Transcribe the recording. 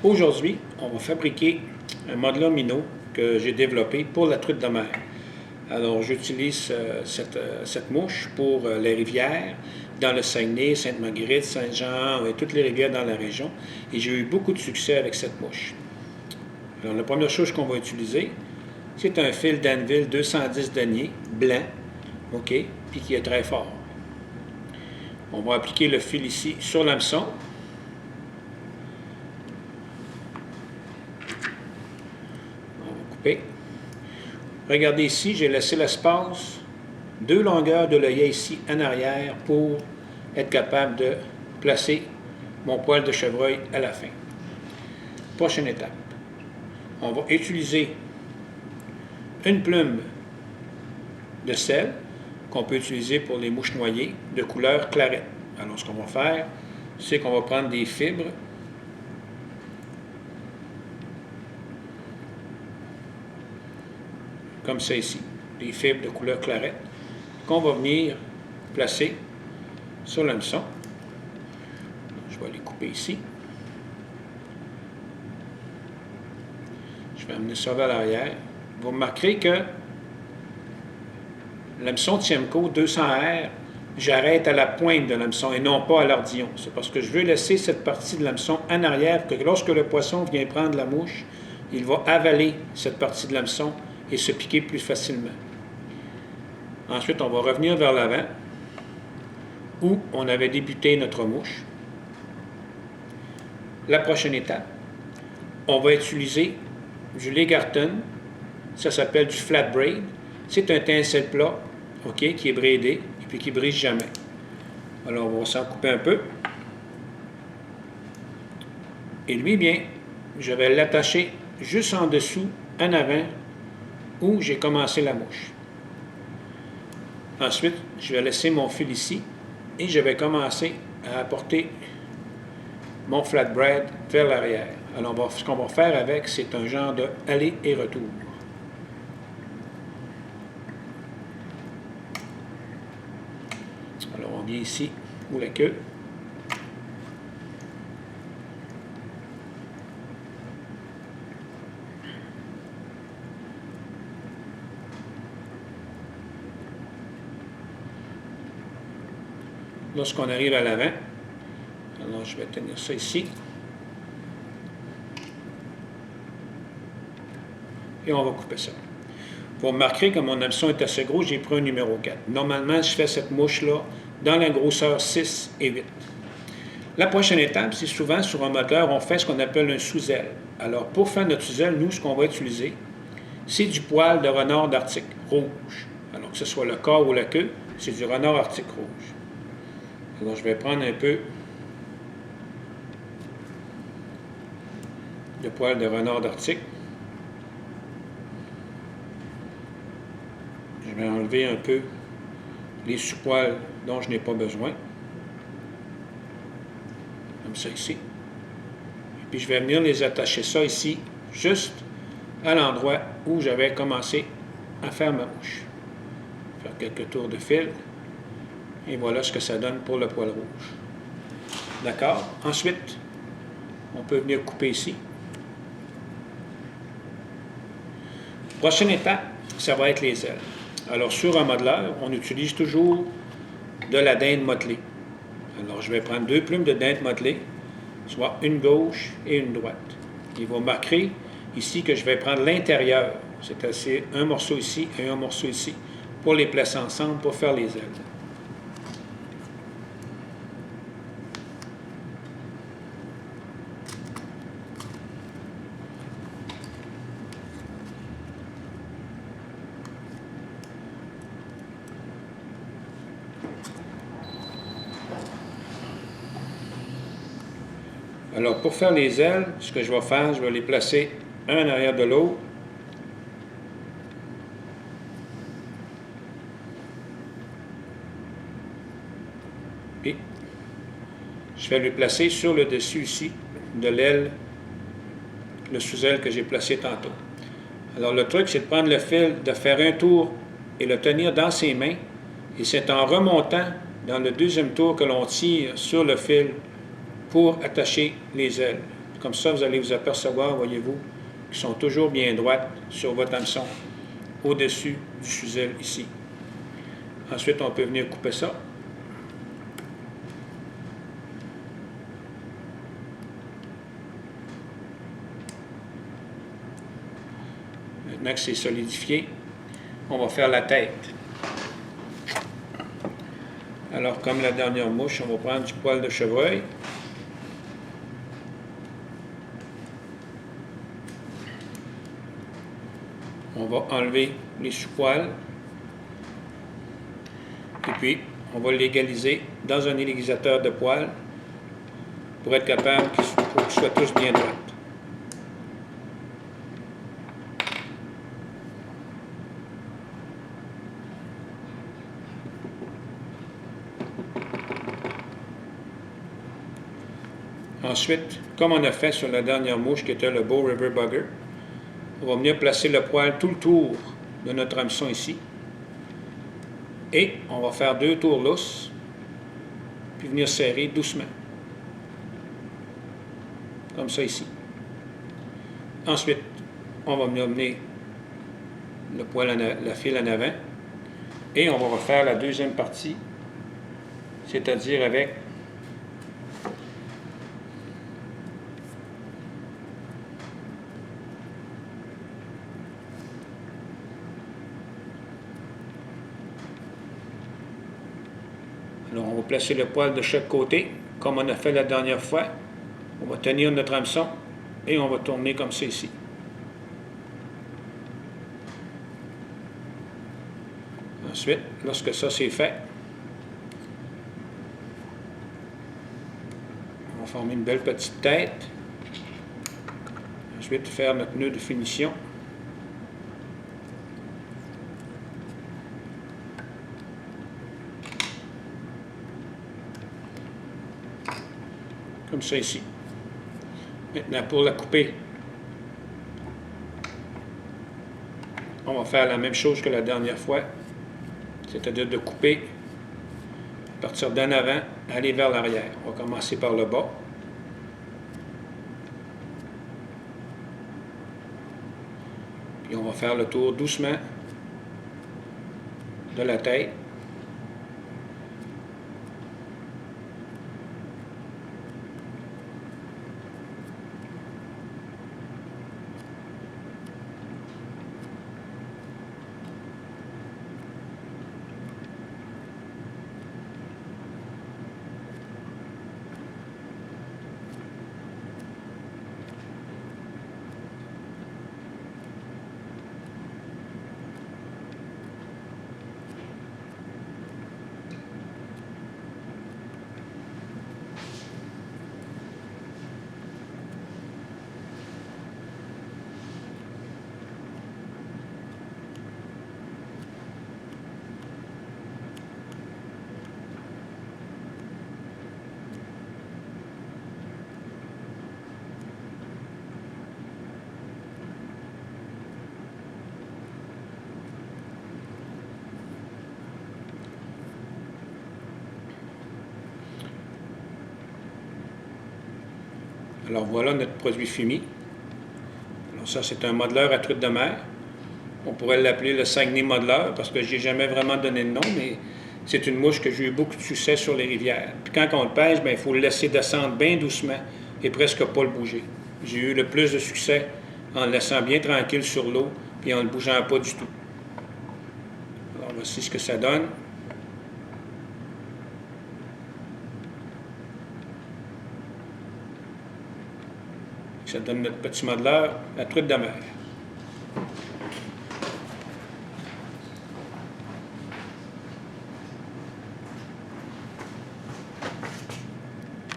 Aujourd'hui, on va fabriquer un modelon minot que j'ai développé pour la truite de mer. Alors, j'utilise cette mouche pour les rivières, dans le Saguenay, Sainte-Marguerite, Saint-Jean et toutes les rivières dans la région. Et j'ai eu beaucoup de succès avec cette mouche. Alors, la première chose qu'on va utiliser, c'est un fil d'Anvil 210 deniers, blanc, OK, puis qui est très fort. On va appliquer le fil ici sur l'hameçon. On va couper. Regardez ici, j'ai laissé l'espace, 2 longueurs de l'œillet ici en arrière pour être capable de placer mon poil de chevreuil à la fin. Prochaine étape. On va utiliser une plume de sel qu'on peut utiliser pour les mouches noyées de couleur clarette. Alors, ce qu'on va faire, c'est qu'on va prendre des fibres comme ça ici, des fibres de couleur clarette, qu'on va venir placer sur l'hameçon. Je vais les couper ici. Je vais amener ça vers l'arrière. Vous remarquerez que l'hameçon Tiemco 200R, j'arrête à la pointe de l'hameçon et non pas à l'ardillon. C'est parce que je veux laisser cette partie de l'hameçon en arrière, que lorsque le poisson vient prendre la mouche, il va avaler cette partie de l'hameçon et se piquer plus facilement. Ensuite, on va revenir vers l'avant, où on avait débuté notre mouche. La prochaine étape, on va utiliser du Legarten, ça s'appelle du flat braid. C'est un tinsel plat, OK, qui est braidé et puis qui ne brise jamais. Alors, on va s'en couper un peu. Et lui, bien, je vais l'attacher juste en dessous, en avant, où j'ai commencé la mouche. Ensuite, je vais laisser mon fil ici et je vais commencer à apporter mon flat braid vers l'arrière. Alors, ce qu'on va faire avec, c'est un genre de aller et retour. Alors, on vient ici, où la queue. Lorsqu'on arrive à l'avant, alors je vais tenir ça ici. Et on va couper ça. Vous remarquerez que mon hameçon est assez gros, j'ai pris un numéro 4. Normalement, je fais cette mouche-là dans la grosseur 6 et 8. La prochaine étape, c'est souvent sur un moteur, on fait ce qu'on appelle un sous-aile. Alors, pour faire notre sous-aile, nous, ce qu'on va utiliser, c'est du poil de renard d'Arctique rouge. Alors, que ce soit le corps ou la queue, c'est du renard arctique rouge. Alors, je vais prendre un peu de poil de renard d'Arctique. Je vais enlever un peu les sous-poils dont je n'ai pas besoin. Comme ça ici. Et puis, je vais venir les attacher ça ici, juste à l'endroit où j'avais commencé à faire ma mouche. Faire quelques tours de fil. Et voilà ce que ça donne pour le poil rouge. D'accord? Ensuite, on peut venir couper ici. Prochaine étape, ça va être les ailes. Alors, sur un modeleur, on utilise toujours de la dinde motelée. Alors, je vais prendre 2 plumes de dinde motelée, soit une gauche et une droite. Il va marquer ici que je vais prendre l'intérieur. C'est-à-dire un morceau ici et un morceau ici pour les placer ensemble pour faire les ailes. Alors, pour faire les ailes, ce que je vais faire, je vais les placer un en arrière de l'autre. Puis, je vais les placer sur le dessus ici de l'aile, le sous-aile que j'ai placé tantôt. Alors, le truc, c'est de prendre le fil, de faire un tour et le tenir dans ses mains. Et c'est en remontant dans le deuxième tour que l'on tire sur le fil pour attacher les ailes. Comme ça, vous allez vous apercevoir, voyez-vous, qu'ils sont toujours bien droites sur votre hameçon, au-dessus du fusil ici. Ensuite, on peut venir couper ça. Maintenant que c'est solidifié, on va faire la tête. Alors, comme la dernière mouche, on va prendre du poil de chevreuil. On va enlever les sous-poils. Et puis, on va l'égaliser dans un égalisateur de poils pour être capable qu'ils soient tous bien droits. Ensuite, comme on a fait sur la dernière mouche qui était le Bow River Bugger, on va venir placer le poil tout le tour de notre hameçon ici. Et on va faire 2 tours lousses, puis venir serrer doucement. Comme ça ici. Ensuite, on va venir amener le poil, la file en avant, et on va refaire la deuxième partie, c'est-à-dire avec alors, on va placer le poil de chaque côté, comme on a fait la dernière fois. On va tenir notre hameçon et on va tourner comme ça ici. Ensuite, lorsque ça c'est fait, on va former une belle petite tête. Ensuite, faire notre nœud de finition. Comme ça ici. Maintenant, pour la couper, on va faire la même chose que la dernière fois, c'est-à-dire de couper, partir d'en avant, aller vers l'arrière. On va commencer par le bas. Puis on va faire le tour doucement de la tête. Alors voilà notre produit fini. Alors ça, c'est un modeleur à truite de mer. On pourrait l'appeler le Saguenay modeleur parce que je n'ai jamais vraiment donné de nom, mais c'est une mouche que j'ai eu beaucoup de succès sur les rivières. Puis quand on le pêche, bien, il faut le laisser descendre bien doucement et presque pas le bouger. J'ai eu le plus de succès en le laissant bien tranquille sur l'eau et en ne le bougeant pas du tout. Alors voici ce que ça donne. Ça donne notre petit modeleur à truite de mer.